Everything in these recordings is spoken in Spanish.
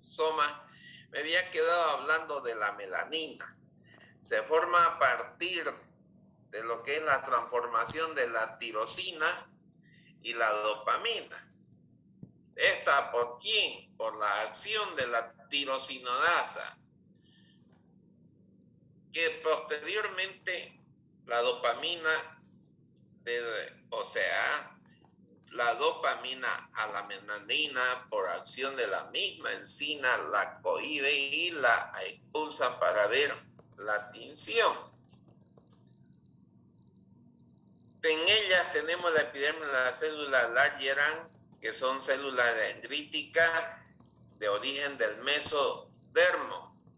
Soma, me había quedado hablando de la melanina. Se forma a partir de lo que es la transformación de la tirosina y la dopamina. ¿Esta por quién? Por la acción de la tirosinodasa, que posteriormente la dopamina, la dopamina a la melanina por acción de la misma enzima la cohibe y la expulsa para ver la tinción. En ellas tenemos la epidermis de la célula Langerhans, que son células dendríticas de origen del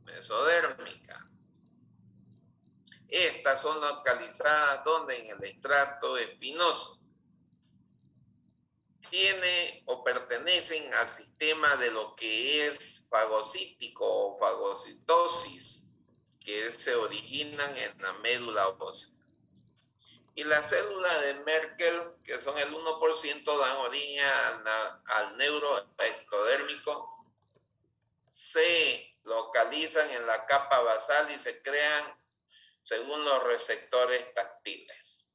mesodérmica. Estas son localizadas donde en el estrato espinoso. Tiene o pertenecen al sistema de lo que es fagocítico o fagocitosis, que se originan en la médula ósea. Y las células de Merkel, que son el 1%, dan origen al neuroectodérmico, se localizan en la capa basal y se crean según los receptores táctiles.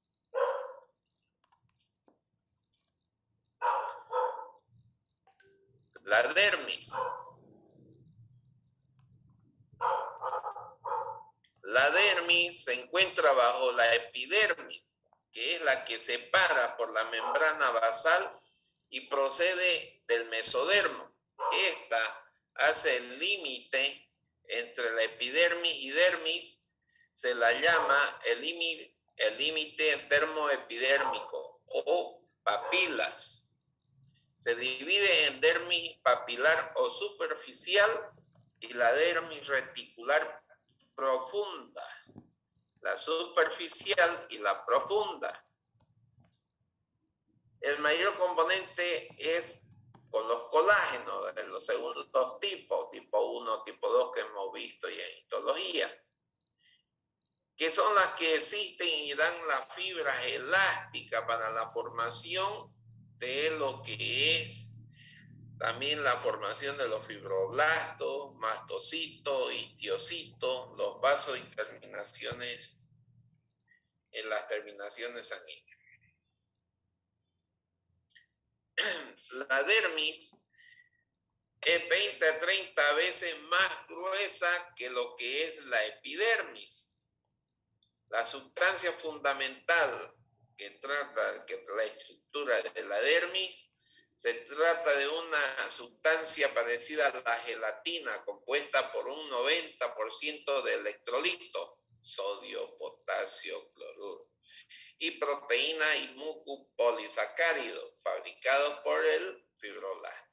La dermis. La dermis se encuentra bajo la epidermis, que es la que separa por la membrana basal y procede del mesodermo. Esta hace el límite entre la epidermis y dermis, se la llama el límite dermoepidérmico o papilas. Se divide en dermis papilar o superficial y la dermis reticular profunda, la superficial y la profunda. El mayor componente es con los colágenos de los segundos tipos, tipo 1, tipo 2, que hemos visto ya en histología, que son las que existen y dan las fibras elásticas para la formación de lo que es también la formación de los fibroblastos, mastocitos, histiocitos, los vasos y terminaciones en las terminaciones sanguíneas. La dermis es 20 a 30 veces más gruesa que lo que es la epidermis. La sustancia fundamental que trata la estructura de la dermis se trata de una sustancia parecida a la gelatina, compuesta por un 90% de electrolitos, sodio, potasio, cloruro, y proteína y mucopolisacáridos, fabricados por el fibroblasto.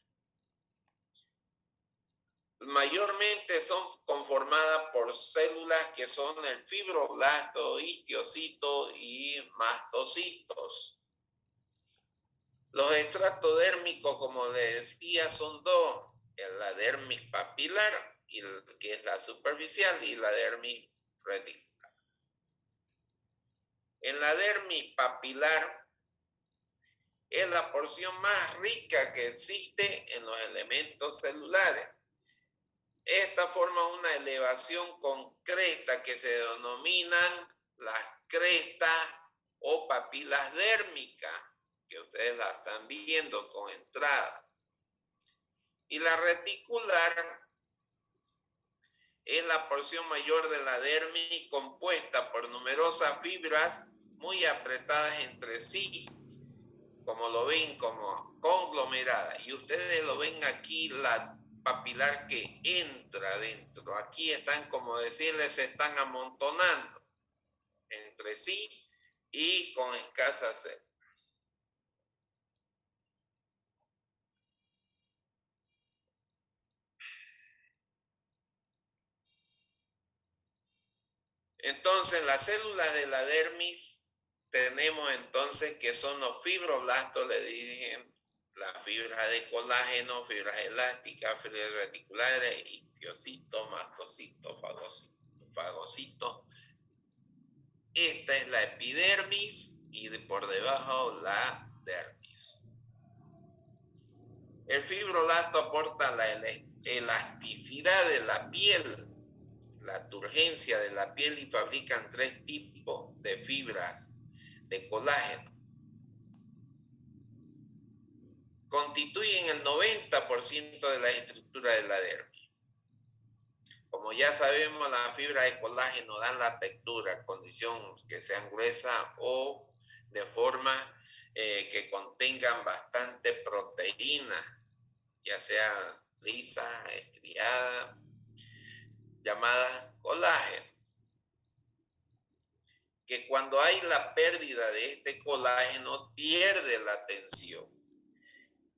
Mayormente son conformadas por células que son el fibroblasto, histiocito y mastocitos. Los estratos dérmicos, como les decía, son dos: la dermis papilar, que es la superficial, y la dermis reticular. En la dermis papilar es la porción más rica que existe en los elementos celulares. Esta forma una elevación con cresta que se denominan las crestas o papilas dérmicas, que ustedes la están viendo con entrada. Y la reticular es la porción mayor de la dermis, compuesta por numerosas fibras muy apretadas entre sí, como lo ven, como conglomeradas. Y ustedes lo ven aquí, la papilar que entra dentro. Aquí están, como decirles, se están amontonando entre sí y con escasa sed. Entonces, las células de la dermis tenemos entonces que son los fibroblastos, le dije, las fibras de colágeno, fibras elásticas, fibras reticulares, histiocitos, mastocitos, fagocitos. Esta es la epidermis y por debajo la dermis. El fibroblasto aporta la elasticidad de la piel, la turgencia de la piel, y fabrican 3 tipos de fibras de colágeno. Constituyen el 90% de la estructura de la dermis. Como ya sabemos, las fibras de colágeno dan la textura, condición que sean gruesas o de forma que contengan bastante proteína, ya sea lisa, estriada, llamada colágeno. Que cuando hay la pérdida de este colágeno, pierde la tensión.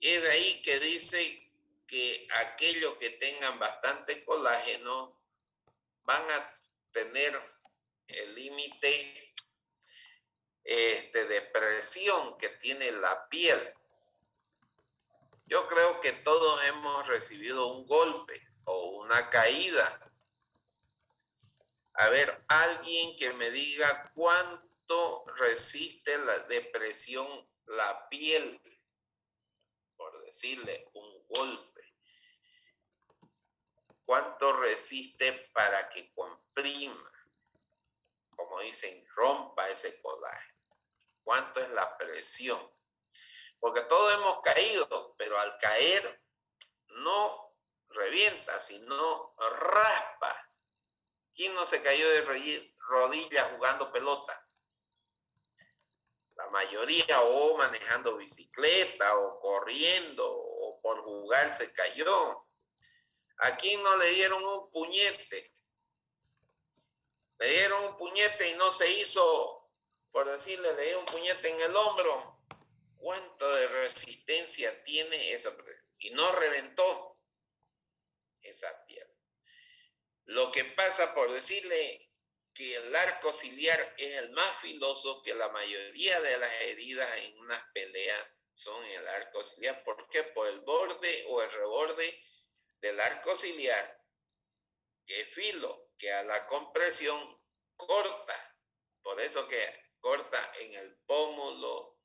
Es de ahí que dice que aquellos que tengan bastante colágeno van a tener el límite de presión que tiene la piel. Yo creo que todos hemos recibido un golpe o una caída. A ver, alguien que me diga cuánto resiste la depresión la piel, por decirle un golpe. ¿Cuánto resiste para que comprima? Como dicen, rompa ese colágeno. ¿Cuánto es la presión? Porque todos hemos caído, pero al caer no revienta, sino raspa. ¿Quién no se cayó de rodillas jugando pelota? La mayoría, o manejando bicicleta, o corriendo, o por jugar se cayó. ¿A quién no le dieron un puñete? Le dieron un puñete y no se hizo, por decirle, le dieron un puñete en el hombro. ¿Cuánto de resistencia tiene esa presión? Y no reventó esa piel. Lo que pasa, por decirle, que el arco ciliar es el más filoso, que la mayoría de las heridas en unas peleas son el arco ciliar. ¿Por qué? Por el borde o el reborde del arco ciliar, que es filo, que a la compresión corta. Por eso que corta en el pómulo,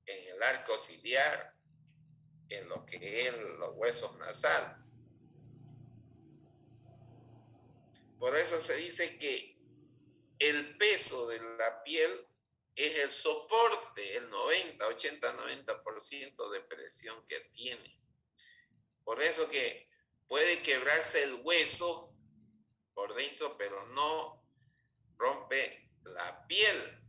en el arco ciliar, en lo que es los huesos nasales. Por eso se dice que el peso de la piel es el soporte, el 90, 80, 90% de presión que tiene. Por eso que puede quebrarse el hueso por dentro, pero no rompe la piel.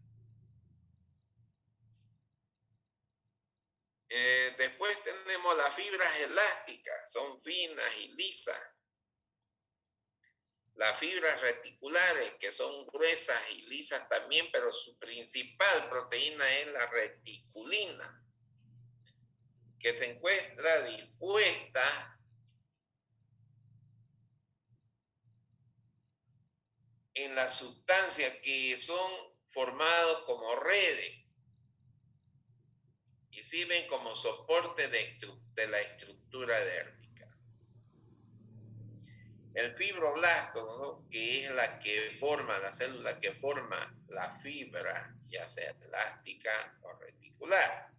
Después tenemos las fibras elásticas, son finas y lisas. Las fibras reticulares, que son gruesas y lisas también, pero su principal proteína es la reticulina, que se encuentra dispuesta en las sustancias que son formadas como redes y sirven como soporte de la estructura dérmica. El fibroblasto, ¿no?, que es la que forma, la célula que forma la fibra, ya sea elástica o reticular.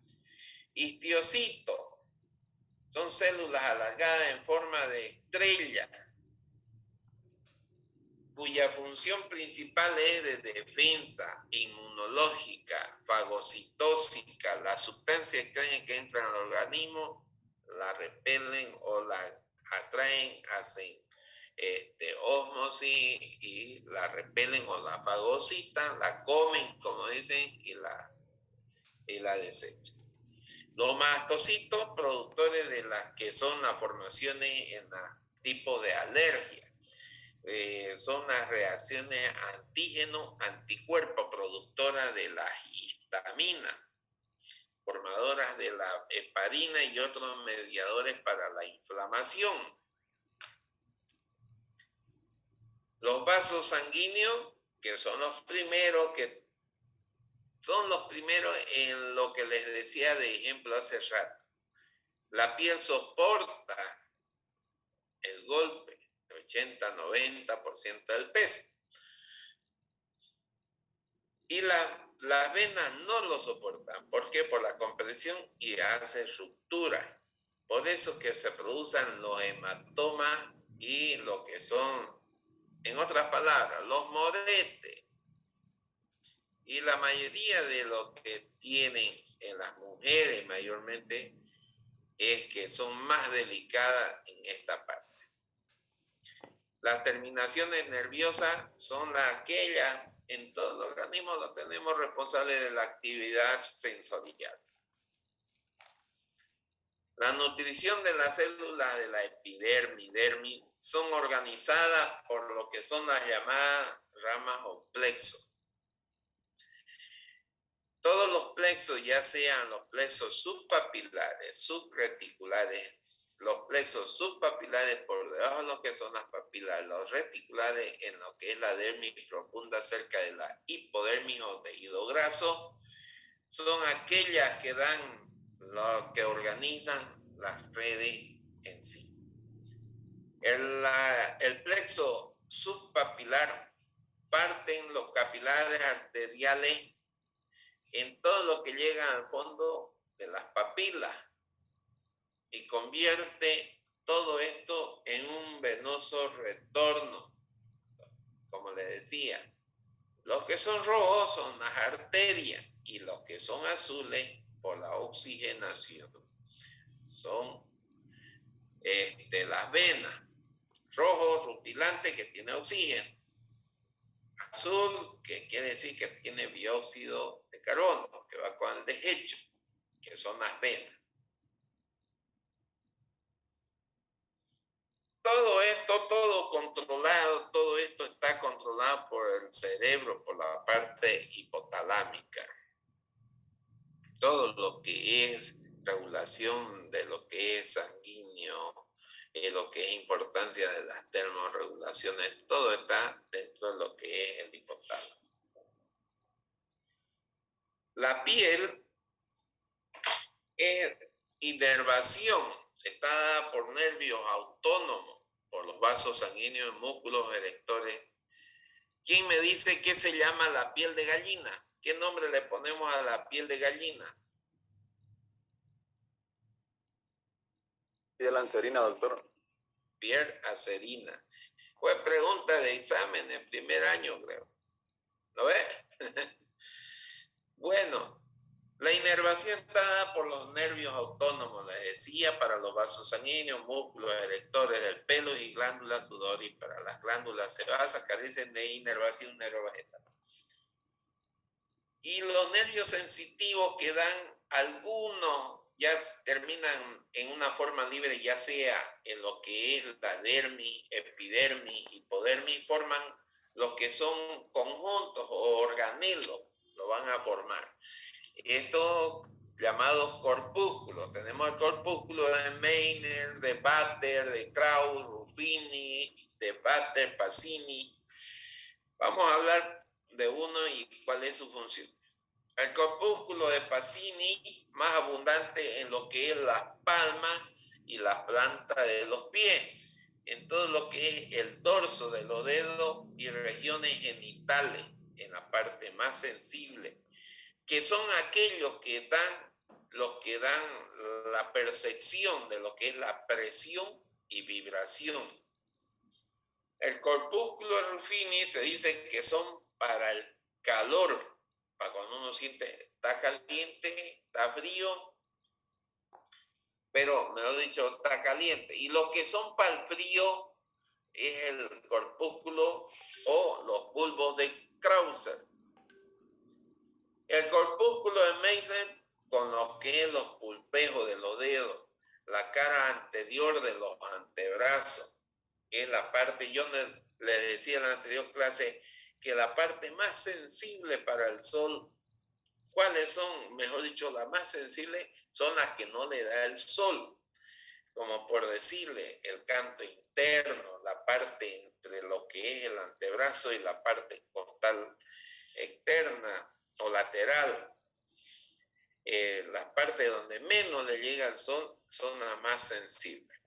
Histiocito, son células alargadas en forma de estrella, cuya función principal es de defensa inmunológica, fagocitóxica. Las sustancias extrañas que entran al organismo la repelen o la atraen, hacen ósmosis y la repelen o la fagocitan, la comen, como dicen, y la desechan. Los mastocitos, productores de las que son las formaciones en tipo de alergia. Son las reacciones antígeno-anticuerpo, productoras de la histamina, formadoras de la heparina y otros mediadores para la inflamación. Los vasos sanguíneos, que son los primeros en lo que les decía de ejemplo hace rato. La piel soporta el golpe, 80-90% del peso. Y las venas no lo soportan. ¿Por qué? Por la compresión y hace ruptura. Por eso que se producen los hematomas y lo que son, en otras palabras, los moretes. Y la mayoría de lo que tienen en las mujeres mayormente es que son más delicadas en esta parte. Las terminaciones nerviosas son aquellas, en todo el organismo lo tenemos responsable de la actividad sensorial. La nutrición de las células de la dermis, son organizadas por lo que son las llamadas ramas o plexos. Todos los plexos, ya sean los plexos subpapilares, subreticulares, los plexos subpapilares por debajo de lo que son las papilas, los reticulares en lo que es la dermis profunda cerca de la hipodermis o tejido graso, son aquellas que dan, lo que organizan las redes en sí. El plexo subpapilar parten los capilares arteriales en todo lo que llega al fondo de las papilas y convierte todo esto en un venoso retorno. Como les decía, los que son rojos son las arterias y los que son azules por la oxigenación son las venas. Rojo, rutilante, que tiene oxígeno. Azul, que quiere decir que tiene dióxido de carbono, que va con el desecho, que son las venas. Todo esto, todo controlado, todo esto está controlado por el cerebro, por la parte hipotalámica. Todo lo que es regulación de lo que es sanguíneo, lo que es importancia de las termorregulaciones, todo está dentro de lo que es el hipotálamo. La piel es inervación, está dada por nervios autónomos, por los vasos sanguíneos, músculos erectores. ¿Quién me dice qué se llama la piel de gallina? ¿Qué nombre le ponemos a la piel de gallina? Piel anserina, doctor. Piel anserina. Fue pregunta de examen en primer año, creo. ¿Lo ve? Bueno, la inervación está dada por los nervios autónomos, les decía, para los vasos sanguíneos, músculos erectores del pelo y glándulas sudoríparas. Las glándulas sebáceas carecen de inervación neurovegetal. Y los nervios sensitivos que dan algunos, ya terminan en una forma libre, ya sea en lo que es la dermis, epidermis, hipodermis, forman los que son conjuntos o organelos, lo van a formar. Estos llamados corpúsculos, tenemos el corpúsculo de Meiner, de Vater, de Krauss, Ruffini, de Vater, Pacini. Vamos a hablar de uno y cuál es su función. El corpúsculo de Pacini, más abundante en lo que es las palmas y la planta de los pies, en todo lo que es el dorso de los dedos y regiones genitales, en la parte más sensible, que son aquellos que dan, los que dan la percepción de lo que es la presión y vibración. El corpúsculo de Ruffini se dice que son para el calor, para cuando uno siente está caliente, está frío, pero mejor dicho, está caliente. Y los que son para el frío es el corpúsculo o los bulbos de Krauser. El corpúsculo de Meissner, con lo que es los pulpejos de los dedos, la cara anterior de los antebrazos, que es la parte, yo le decía en la anterior clase, que la parte más sensible para el sol, ¿cuáles son? Mejor dicho, las más sensibles son las que no le da el sol, como por decirle el canto interno, la parte entre lo que es el antebrazo y la parte costal externa o lateral. Las partes donde menos le llega el sol son las más sensibles.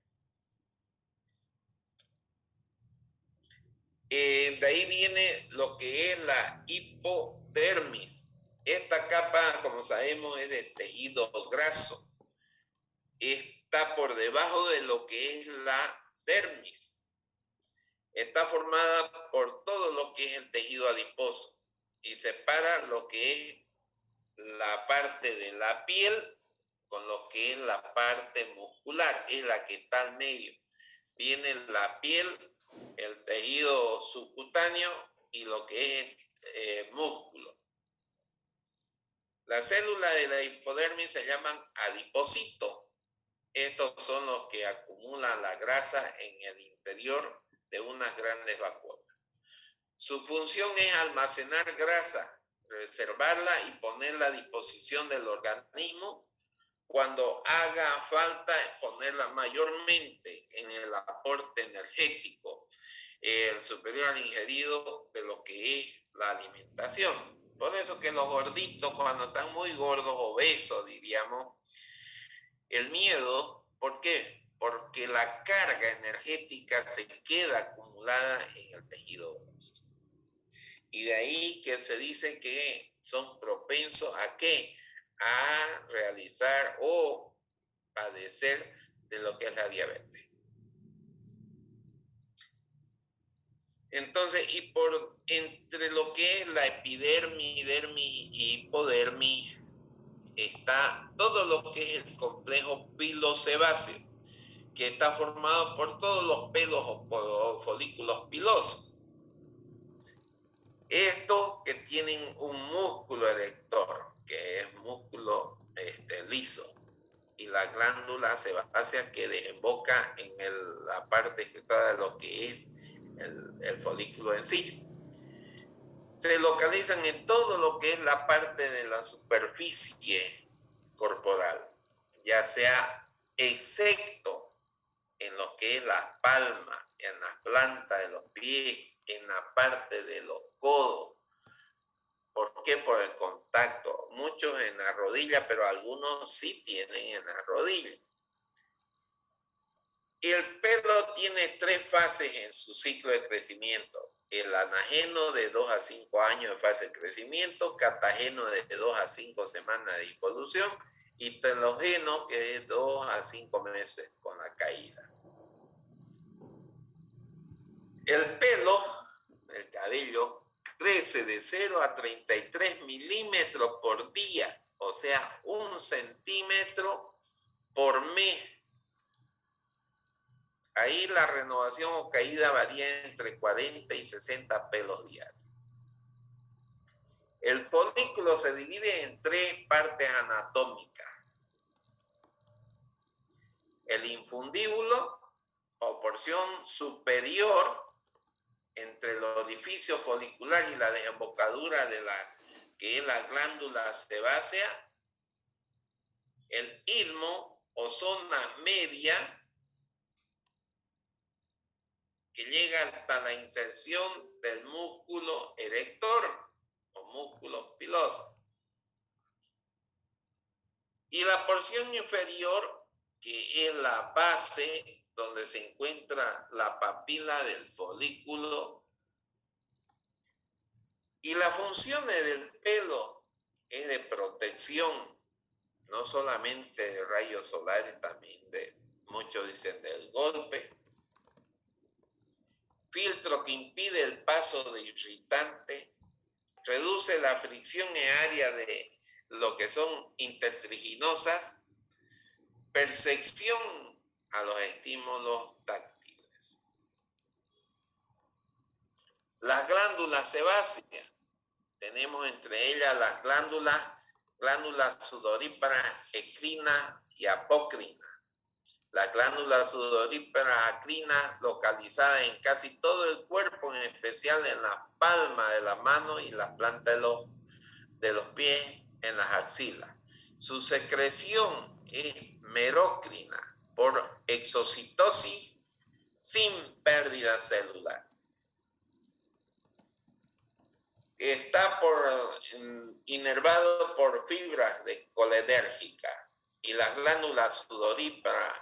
De ahí viene lo que es la hipodermis. Esta capa, como sabemos, es de tejido graso. Es está por debajo de lo que es la dermis. Está formada por todo lo que es el tejido adiposo y separa lo que es la parte de la piel con lo que es la parte muscular, es la que está al medio. Viene la piel, el tejido subcutáneo y lo que es músculo. Las células de la hipodermis se llaman adipocitos. Estos son los que acumulan la grasa en el interior de unas grandes vacuolas. Su función es almacenar grasa, reservarla y ponerla a disposición del organismo cuando haga falta, ponerla mayormente en el aporte energético, el superior al ingerido de lo que es la alimentación. Por eso que los gorditos, cuando están muy gordos, obesos, diríamos, el miedo, ¿por qué? Porque la carga energética se queda acumulada en el tejido graso. Y de ahí que se dice que son propensos ¿a qué? A realizar o padecer de lo que es la diabetes. Entonces, y por entre lo que es la epidermis, dermis y hipodermis, está todo lo que es el complejo pilosebáceo, que está formado por todos los pelos o folículos pilosos. Estos que tienen un músculo erector, que es músculo liso, y la glándula sebácea que desemboca en la parte ejecutada de lo que es el folículo en sí. Se localizan en todo lo que es la parte de la superficie corporal, ya sea excepto en lo que es las palmas, en las plantas de los pies, en la parte de los codos. ¿Por qué? Por el contacto. Muchos en la rodilla, pero algunos sí tienen en la rodilla. Y el pelo tiene 3 fases en su ciclo de crecimiento. El anageno de 2 a 5 años de fase de crecimiento, catageno de 2 a 5 semanas de evolución y telógeno que es 2 a 5 meses con la caída. El pelo, el cabello, crece de 0 a 33 milímetros por día, o sea, 1 centímetro por mes. Ahí la renovación o caída varía entre 40 y 60 pelos diarios. El folículo se divide en 3 partes anatómicas. El infundíbulo, o porción superior entre el orificio folicular y la desembocadura de que es la glándula sebácea. El istmo o zona media, que llega hasta la inserción del músculo erector o músculo piloso. Y la porción inferior, que es la base donde se encuentra la papila del folículo. Y las funciones del pelo es de protección, no solamente de rayos solares, también muchos dicen del golpe. Filtro que impide el paso de irritantes, reduce la fricción en área de lo que son intertriginosas, percepción a los estímulos táctiles. Las glándulas sebáceas, tenemos entre ellas las glándulas sudoríparas ecrina y apócrina. La glándula sudorípara acrina, localizada en casi todo el cuerpo, en especial en la palma de la mano y la planta de los pies, en las axilas. Su secreción es merocrina por exocitosis sin pérdida celular. Está inervado por fibras colinérgicas. Y las glándulas sudoríparas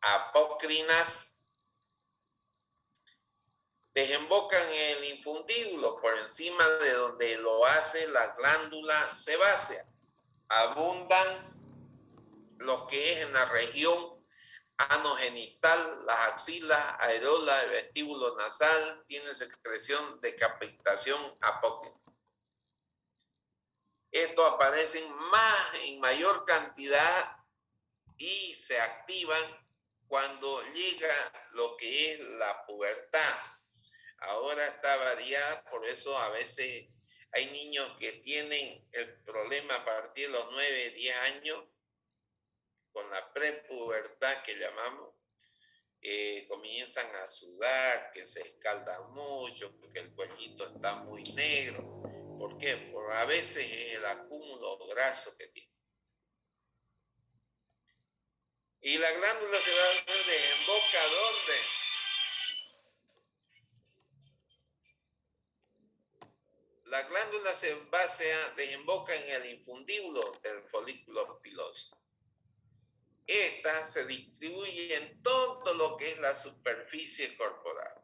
apócrinas desembocan en el infundíbulo por encima de donde lo hace la glándula sebácea. Abundan lo que es en la región anogenital, las axilas, areola, el vestíbulo nasal, tiene secreción de captación apócrifa. Estos aparecen en mayor cantidad y se activan cuando llega lo que es la pubertad. Ahora está variada, por eso a veces hay niños que tienen el problema a partir de los 9, 10 años, con la prepubertad que llamamos, comienzan a sudar, que se escaldan mucho, porque el cuellito está muy negro. ¿Por qué? Porque a veces es el acúmulo graso que tiene. Y la glándula se va a desemboca ¿dónde? La glándula se desemboca en el infundíbulo del folículo piloso. Esta se distribuye en todo lo que es la superficie corporal.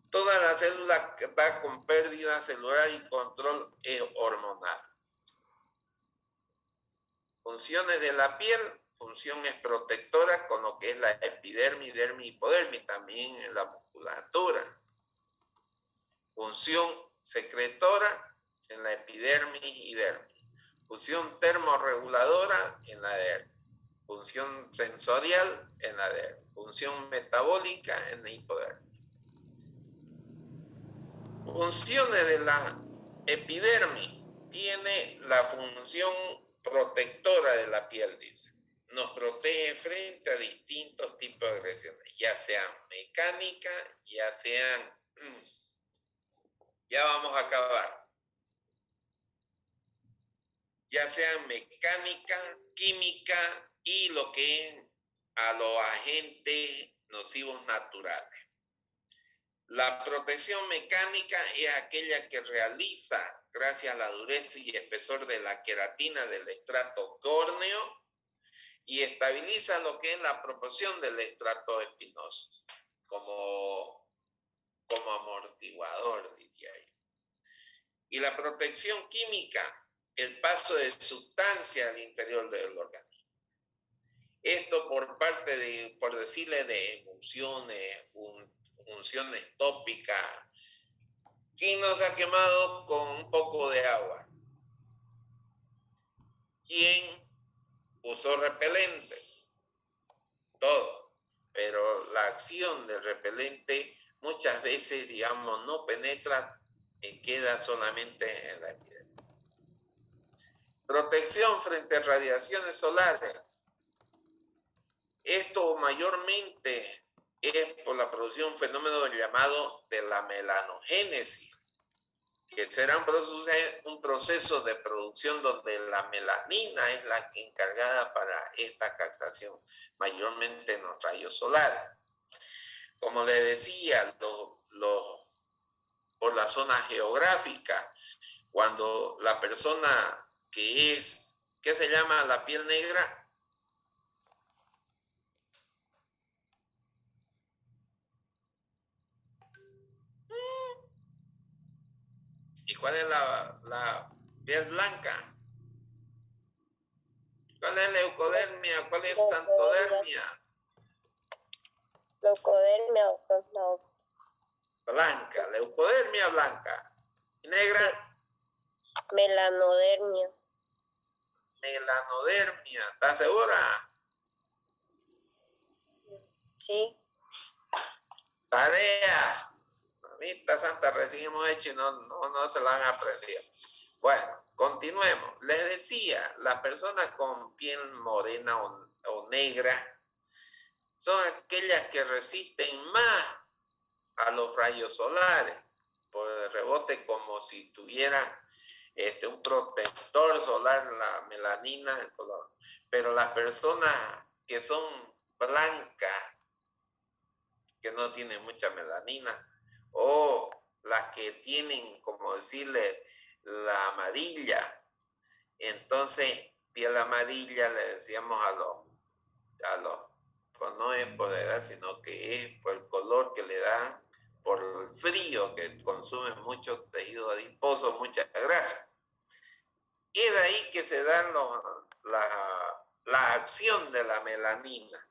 Toda la célula que está con pérdida celular y control hormonal. Funciones de la piel, función es protectora con lo que es la epidermis, dermis y hipodermis, también en la musculatura. Función secretora en la epidermis y dermis. Función termorreguladora en la dermis. Función sensorial en la dermis. Función metabólica en la hipodermis. Funciones de la epidermis. Tiene la función protectora de la piel, dice. Nos protege frente a distintos tipos de agresiones, ya sean mecánicas, ya sean... Ya vamos a acabar. Ya sean mecánica, química y lo que es a los agentes nocivos naturales. La protección mecánica es aquella que realiza gracias a la dureza y espesor de la queratina del estrato córneo y estabiliza lo que es la proporción del estrato espinoso como amortiguador, diría yo. Y la protección química, el paso de sustancia al interior del organismo. Esto por parte de, por decirle, de emulsiones, unciones tópicas. ¿Quién nos ha quemado con un poco de agua? ¿Quién usó repelente? Todo. Pero la acción del repelente muchas veces, digamos, no penetra y queda solamente en la epidermis. Protección frente a radiaciones solares. Esto mayormente es por la producción de un fenómeno llamado de la melanogénesis, que será un proceso de producción donde la melanina es la encargada para esta captación, mayormente en los rayos solares. Como les decía, por la zona geográfica, cuando la persona ¿qué se llama la piel negra? ¿Y cuál es la piel blanca? ¿Cuál es leucodermia? ¿Cuál es xantodermia? Leucodermia, Blanca, leucodermia blanca. ¿Y negra? melanodermia. Melanodermia, ¿estás segura? Sí. Tarea. Mamita santa, recién hemos hecho y no se la han aprendido. Bueno, continuemos. Les decía, las personas con piel morena o negra son aquellas que resisten más a los rayos solares por el rebote, como si tuvieran un protector solar, la melanina, el color. Pero las personas que son blancas, que no tienen mucha melanina, o las que tienen, como decirle, la amarilla, entonces piel amarilla le decíamos a los pues no es por edad, sino que es por el color que le dan, por el frío que consume mucho tejido adiposo, mucha grasa. Y de ahí que se dan la acción de la melanina.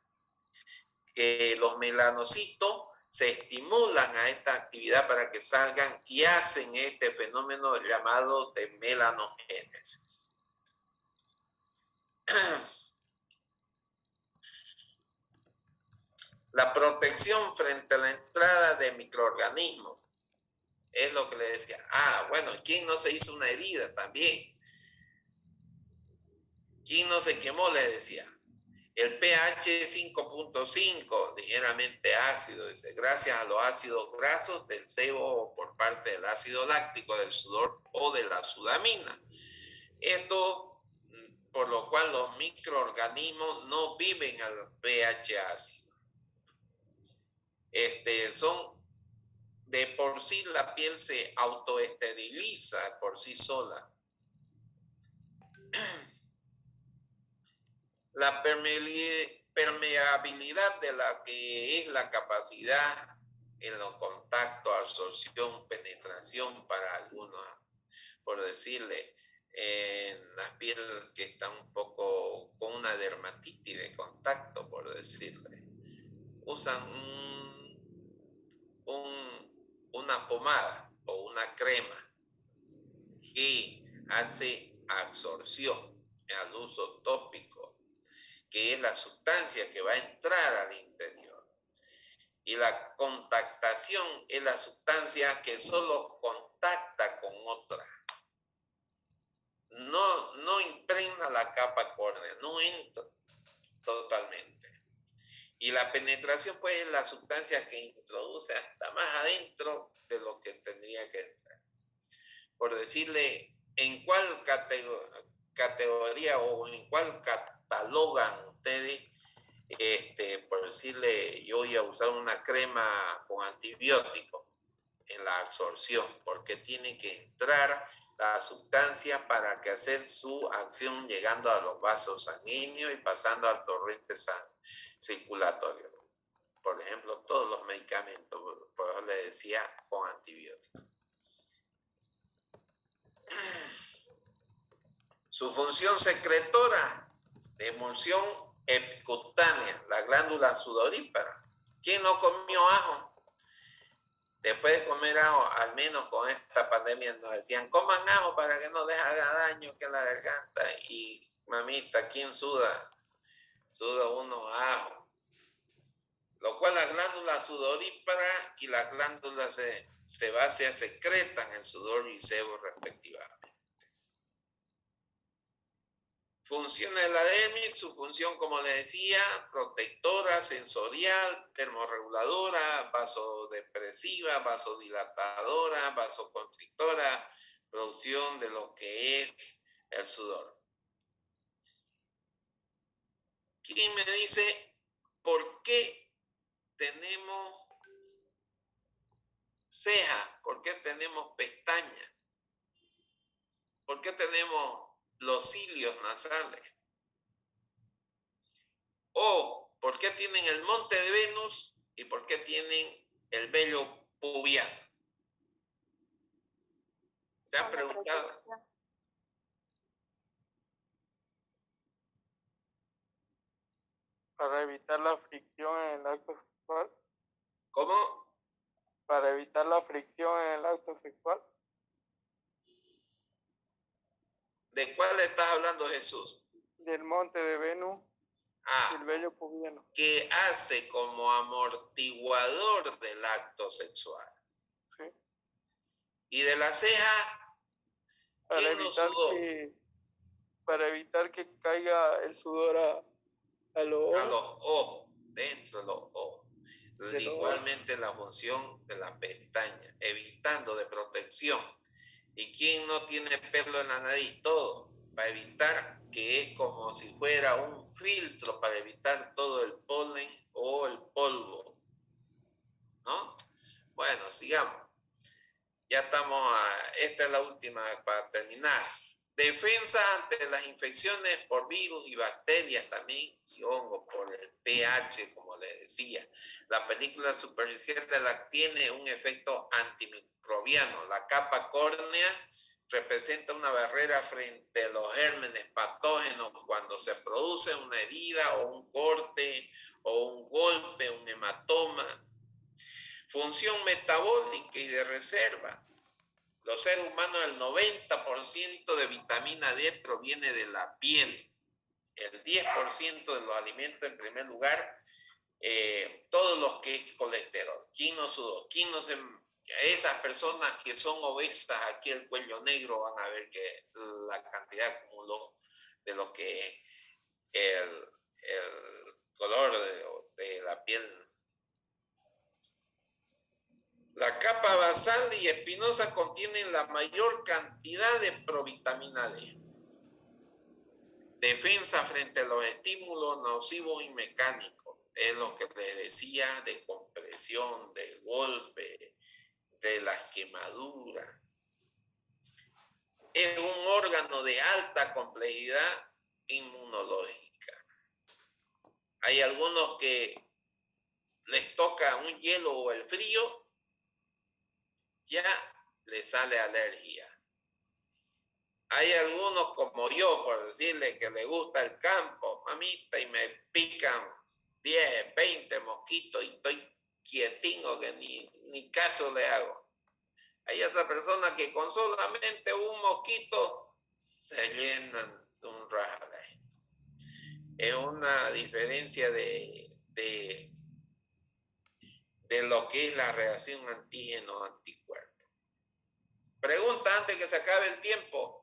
Los melanocitos se estimulan a esta actividad para que salgan y hacen este fenómeno llamado de melanogénesis. La protección frente a la entrada de microorganismos es lo que le decía. Bueno, ¿quién no se hizo una herida también? ¿Quién no se quemó? Le decía. El pH es 5.5, ligeramente ácido, dice, gracias a los ácidos grasos del sebo por parte del ácido láctico, del sudor o de la sudamina. Esto, por lo cual los microorganismos no viven al pH ácido. Son de por sí, la piel se autoesteriliza por sí sola. La permeabilidad de la que es la capacidad en los contactos, absorción, penetración para algunos, por decirle, en la piel que está un poco con una dermatitis de contacto, por decirle, usan una pomada o una crema que hace absorción al uso tópico, que es la sustancia que va a entrar al interior. Y la contactación es la sustancia que solo contacta con otra. No impregna la capa córnea, no entra totalmente. Y la penetración, pues, es la sustancia que introduce hasta más adentro de lo que tendría que entrar. Por decirle, ¿en cuál categoría o en cuál catalogan ustedes? Por decirle, yo voy a usar una crema con antibiótico en la absorción, porque tiene que entrar la sustancia para que hacer su acción llegando a los vasos sanguíneos y pasando al torrente circulatorio. Por ejemplo, todos los medicamentos, por eso le decía con antibiótico. Su función secretora de emulsión epicutánea, la glándula sudorípara. ¿Quién no comió ajo? Después de comer ajo, al menos con esta pandemia nos decían, coman ajo para que no les haga daño que la garganta. Y mamita, ¿quién suda? Suda uno ajo. Lo cual la glándula sudorípara y la glándula sebácea secretan el sudor y sebo respectivamente. Funciones de la dermis, su función, como les decía, protectora, sensorial, termorreguladora, vasodepresiva, vasodilatadora, vasoconstrictora, producción de lo que es el sudor. ¿Quién me dice por qué tenemos cejas? ¿Por qué tenemos pestañas? ¿Por qué tenemos los cilios nasales? O ¿por qué tienen el monte de Venus y por qué tienen el vello pubiano? ¿Se han preguntado? Para evitar la fricción en el acto sexual. ¿Cómo? Para evitar la fricción en el acto sexual. ¿De cuál estás hablando, Jesús? Del monte de Venus. El vello pubiano. Que hace como amortiguador del acto sexual. Sí. Y de la ceja, para evitar que caiga el sudor a los ojos. A los ojos, dentro de los ojos. Igualmente la función de la pestaña, evitando de protección. ¿Y quién no tiene pelo en la nariz? Todo, para evitar que es como si fuera un filtro para evitar todo el polen o el polvo, ¿no? Bueno, sigamos. Ya estamos esta es la última para terminar. Defensa ante las infecciones por virus y bacterias también y hongos por el pH, como les decía. La película superficial de la tiene un efecto antimicrobiano. La capa córnea representa una barrera frente a los gérmenes patógenos cuando se produce una herida o un corte o un golpe, un hematoma. Función metabólica y de reserva. Los seres humanos, el 90% de vitamina D proviene de la piel. El 10% de los alimentos, en primer lugar, todos los que es colesterol. ¿Quién no sudó? ¿Quién no se... Esas personas que son obesas, aquí el cuello negro, van a ver que la cantidad acumuló de lo que el color de la piel. La capa basal y espinosa contienen la mayor cantidad de provitamina D. Defensa frente a los estímulos nocivos y mecánicos. Es lo que les decía de compresión, de golpe, de las quemaduras. Es un órgano de alta complejidad inmunológica. Hay algunos que les toca un hielo o el frío, ya les sale alergia. Hay algunos como yo, por decirle, que le gusta el campo, mamita, y me pican 10, 20 mosquitos y estoy quietingo que ni caso le hago. Hay otra persona que con solamente un mosquito se llenan un rajale. Es una diferencia de lo que es la reacción antígeno-anticuerpo. Pregunta antes que se acabe el tiempo.